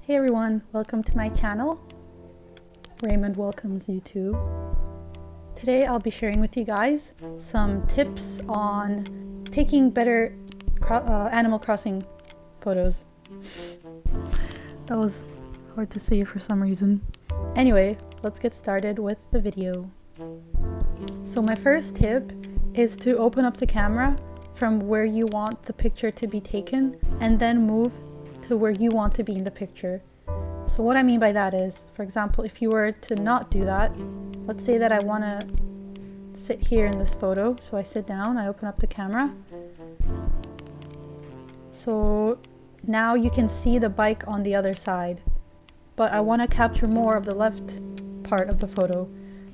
Hey everyone, welcome to my channel. Raymond welcomes you too. Today I'll be sharing with you guys some tips on taking better Animal Crossing photos. That was hard to say for some reason. Anyway, let's get started with the video. So my first tip is to open up the camera from where you want the picture to be taken and then move to where you want to be in the picture. So what I mean by that is, for example, if you were to not do that, let's say that I want to sit here in this photo. So I sit down, I open up the camera. So now you can see the bike on the other side, but I want to capture more of the left part of the photo.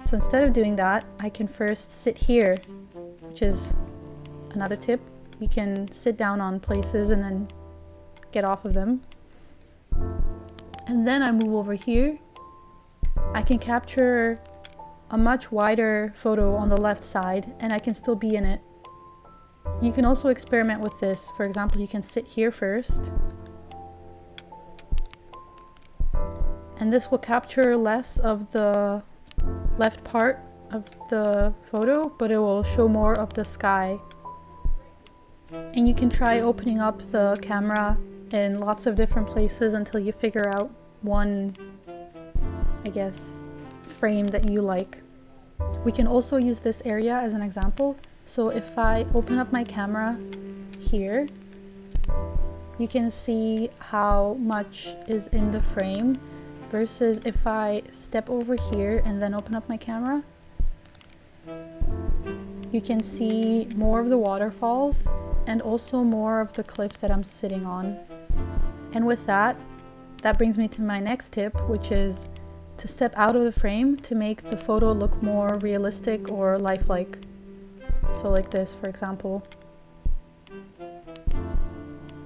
So instead of doing that, I can first sit here, which is another tip. You can sit down on places and then get off of them. And then I move over here. I can capture a much wider photo on the left side and I can still be in it. You can also experiment with this. For example, you can sit here first. And this will capture less of the left part of the photo, but it will show more of the sky. And you can try opening up the camera in lots of different places until you figure out one, I guess, frame that you like. We can also use this area as an example. So if I open up my camera here, you can see how much is in the frame versus if I step over here and then open up my camera. You can see more of the waterfalls and also more of the cliff that I'm sitting on. And with that brings me to my next tip, which is to step out of the frame to make the photo look more realistic or lifelike. So like this, for example.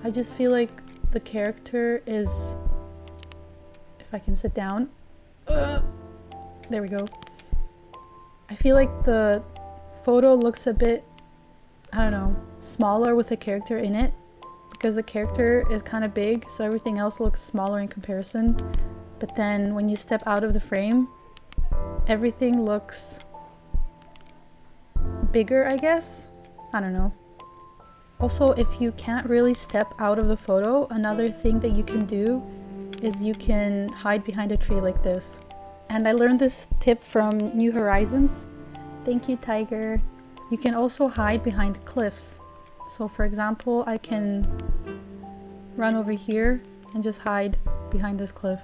I just feel like the character is, if I can sit down, there we go. I feel like the photo looks a bit, I don't know, smaller with a character in it, because the character is kind of big, so everything else looks smaller in comparison. But then when you step out of the frame, everything looks bigger, I guess. I don't know. Also, if you can't really step out of the photo, another thing that you can do is you can hide behind a tree like this. And I learned this tip from New Horizons. Thank you, Tiger. You can also hide behind cliffs. So for example, I can run over here and just hide behind this cliff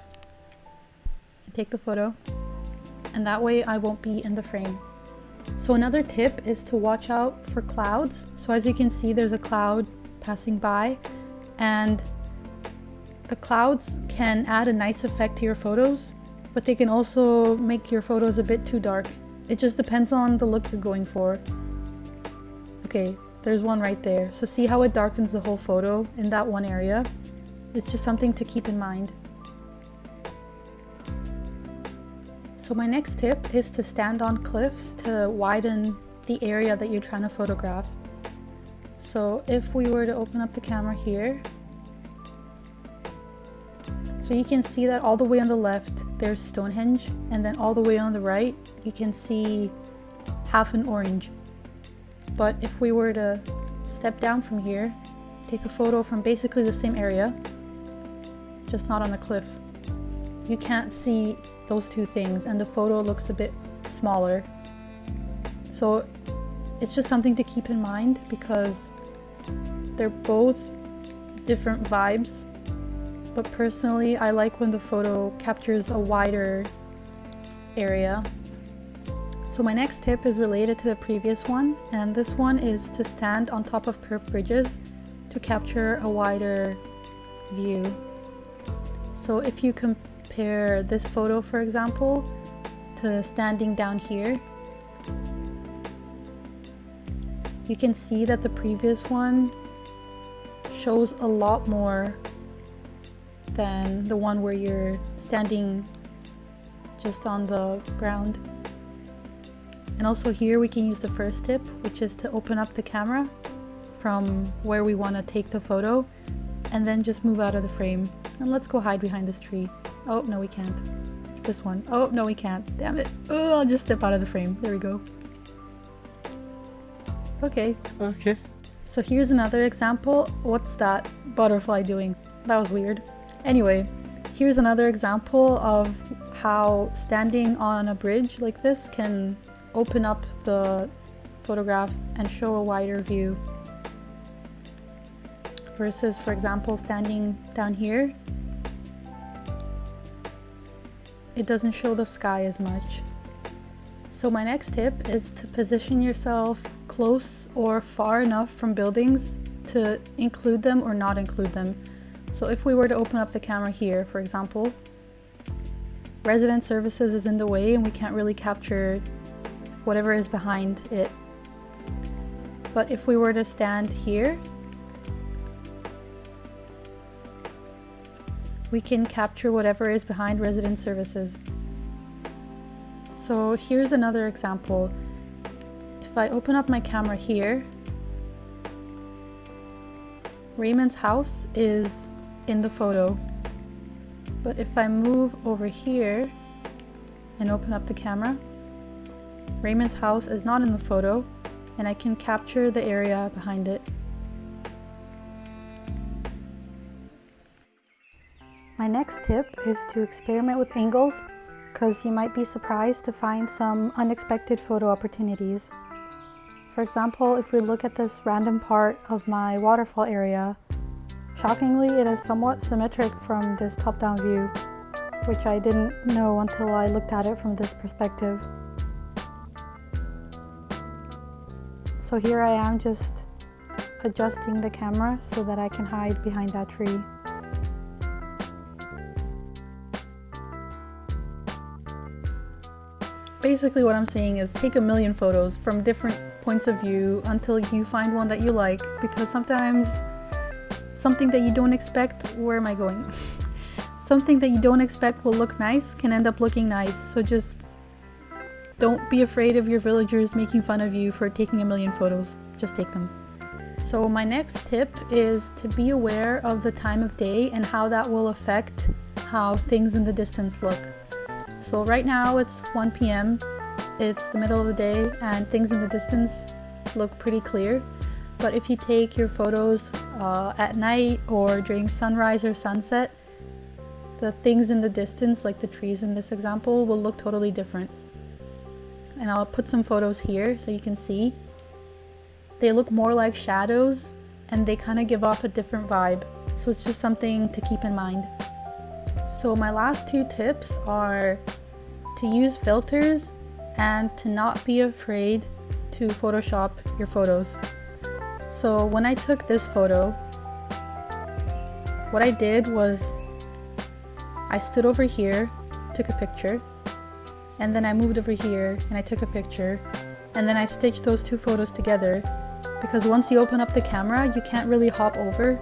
and take the photo. And that way I won't be in the frame. So another tip is to watch out for clouds. So as you can see, there's a cloud passing by, and the clouds can add a nice effect to your photos, but they can also make your photos a bit too dark. It just depends on the look you're going for. Okay, there's one right there. So see how it darkens the whole photo in that one area? It's just something to keep in mind. So my next tip is to stand on cliffs to widen the area that you're trying to photograph. So if we were to open up the camera here, so you can see that all the way on the left there's Stonehenge, and then all the way on the right you can see half an orange. But if we were to step down from here, take a photo from basically the same area, just not on a cliff, you can't see those two things and the photo looks a bit smaller. So it's just something to keep in mind because they're both different vibes. But personally, I like when the photo captures a wider area. So my next tip is related to the previous one, and this one is to stand on top of curved bridges to capture a wider view. So if you compare this photo, for example, to standing down here, you can see that the previous one shows a lot more than the one where you're standing just on the ground. And also here we can use the first tip, which is to open up the camera from where we want to take the photo and then just move out of the frame. And let's go hide behind this tree. Oh, no we can't. This one. Oh, no we can't. Damn it. Oh, I'll just step out of the frame. There we go. Okay. Okay. So here's another example. What's that butterfly doing? That was weird. Anyway, here's another example of how standing on a bridge like this can open up the photograph and show a wider view. Versus, for example, standing down here, it doesn't show the sky as much. So my next tip is to position yourself close or far enough from buildings to include them or not include them. So if we were to open up the camera here, for example, resident services is in the way and we can't really capture whatever is behind it. But if we were to stand here, we can capture whatever is behind resident services. So here's another example. If I open up my camera here, Raymond's house is in the photo. But if I move over here and open up the camera, Raymond's house is not in the photo and I can capture the area behind it. My next tip is to experiment with angles because you might be surprised to find some unexpected photo opportunities. For example, if we look at this random part of my waterfall area, shockingly it is somewhat symmetric from this top-down view, which I didn't know until I looked at it from this perspective. So here I am just adjusting the camera so that I can hide behind that tree. Basically what I'm saying is take a million photos from different points of view until you find one that you like, because sometimes something that you don't expect, where am I going? Something that you don't expect will look nice can end up looking nice. So just don't be afraid of your villagers making fun of you for taking a million photos. Just take them. So my next tip is to be aware of the time of day and how that will affect how things in the distance look. So right now it's 1 p.m. It's the middle of the day and things in the distance look pretty clear. But if you take your photos at night or during sunrise or sunset, the things in the distance, like the trees in this example, will look totally different. And I'll put some photos here so you can see. They look more like shadows and they kind of give off a different vibe. So it's just something to keep in mind. So my last two tips are to use filters and to not be afraid to Photoshop your photos. So when I took this photo, what I did was I stood over here, took a picture, and then I moved over here and I took a picture, and then I stitched those two photos together because once you open up the camera, you can't really hop over.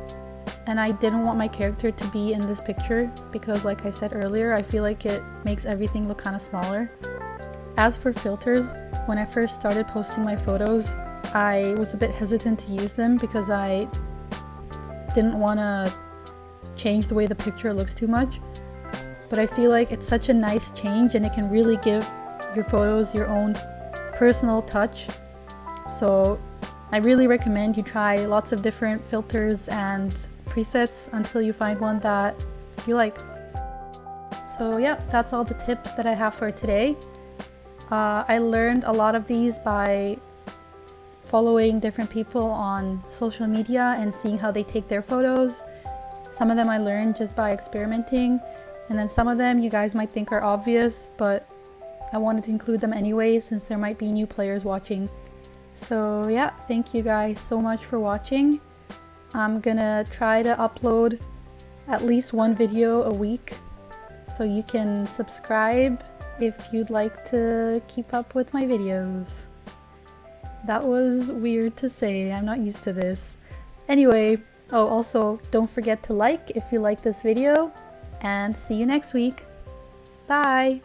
And I didn't want my character to be in this picture because, like I said earlier, I feel like it makes everything look kind of smaller. As for filters, when I first started posting my photos, I was a bit hesitant to use them because I didn't want to change the way the picture looks too much. But I feel like it's such a nice change and it can really give your photos your own personal touch. So I really recommend you try lots of different filters and presets until you find one that you like. So yeah, that's all the tips that I have for today. I learned a lot of these by following different people on social media and seeing how they take their photos. Some of them I learned just by experimenting, and then some of them you guys might think are obvious, but I wanted to include them anyway since there might be new players watching. So yeah, thank you guys so much for watching. I'm gonna try to upload at least one video a week, so you can subscribe if you'd like to keep up with my videos. That was weird to say, I'm not used to this. Anyway, oh, also don't forget to like if you like this video, and see you next week. Bye!